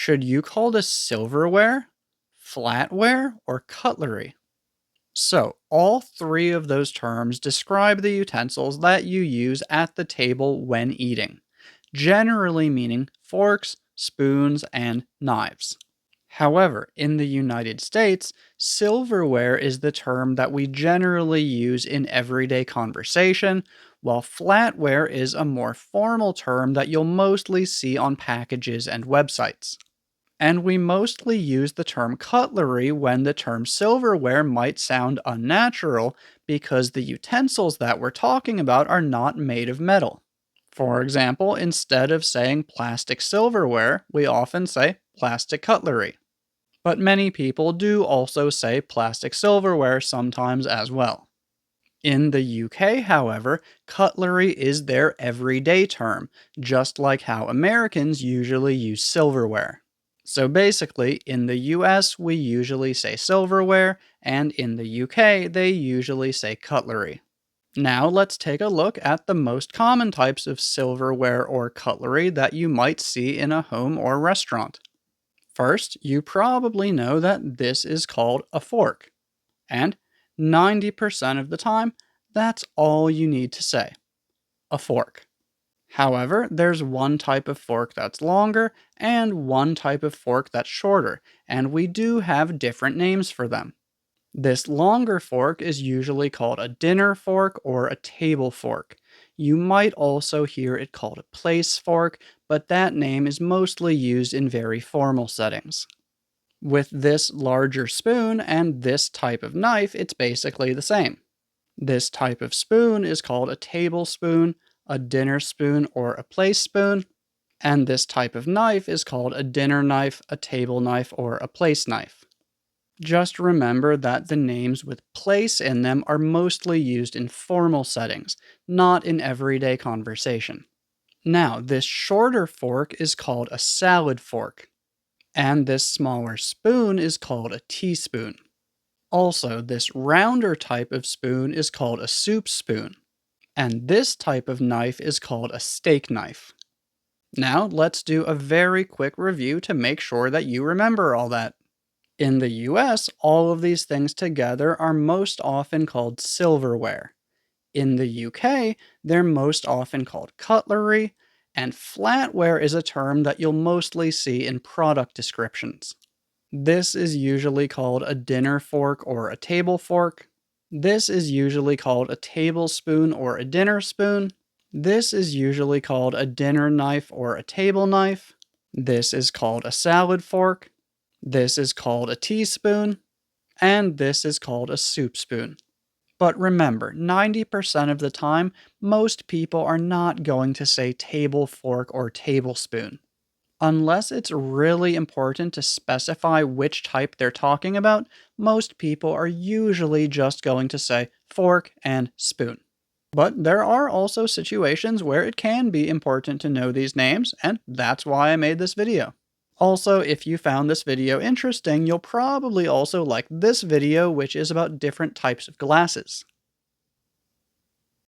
Should you call this silverware, flatware, or cutlery? So, all three of those terms describe the utensils that you use at the table when eating, generally meaning forks, spoons, and knives. However, in the United States, silverware is the term that we generally use in everyday conversation, while flatware is a more formal term that you'll mostly see on packages and websites. And we mostly use the term cutlery when the term silverware might sound unnatural because the utensils that we're talking about are not made of metal. For example, instead of saying plastic silverware, we often say plastic cutlery. But many people do also say plastic silverware sometimes as well. In the UK, however, cutlery is their everyday term, just like how Americans usually use silverware. So basically, in the US, we usually say silverware, and in the UK, they usually say cutlery. Now let's take a look at the most common types of silverware or cutlery that you might see in a home or restaurant. First, you probably know that this is called a fork. And 90% of the time, that's all you need to say. A fork. However, there's one type of fork that's longer and one type of fork that's shorter, and we do have different names for them. This longer fork is usually called a dinner fork or a table fork. You might also hear it called a place fork, but that name is mostly used in very formal settings. With this larger spoon and this type of knife, it's basically the same. This type of spoon is called a tablespoon, a dinner spoon, or a place spoon, and this type of knife is called a dinner knife, a table knife, or a place knife. Just remember that the names with place in them are mostly used in formal settings, not in everyday conversation. Now, this shorter fork is called a salad fork, and this smaller spoon is called a teaspoon. Also, this rounder type of spoon is called a soup spoon, and this type of knife is called a steak knife. Now, let's do a very quick review to make sure that you remember all that. In the US, all of these things together are most often called silverware. In the UK, they're most often called cutlery, and flatware is a term that you'll mostly see in product descriptions. This is usually called a dinner fork or a table fork. This is usually called a tablespoon or a dinner spoon. This is usually called a dinner knife or a table knife. This is called a salad fork. This is called a teaspoon. And this is called a soup spoon. But remember, 90% of the time, most people are not going to say table fork or tablespoon. Unless it's really important to specify which type they're talking about, most people are usually just going to say fork and spoon. But there are also situations where it can be important to know these names, and that's why I made this video. Also, if you found this video interesting, you'll probably also like this video, which is about different types of glasses.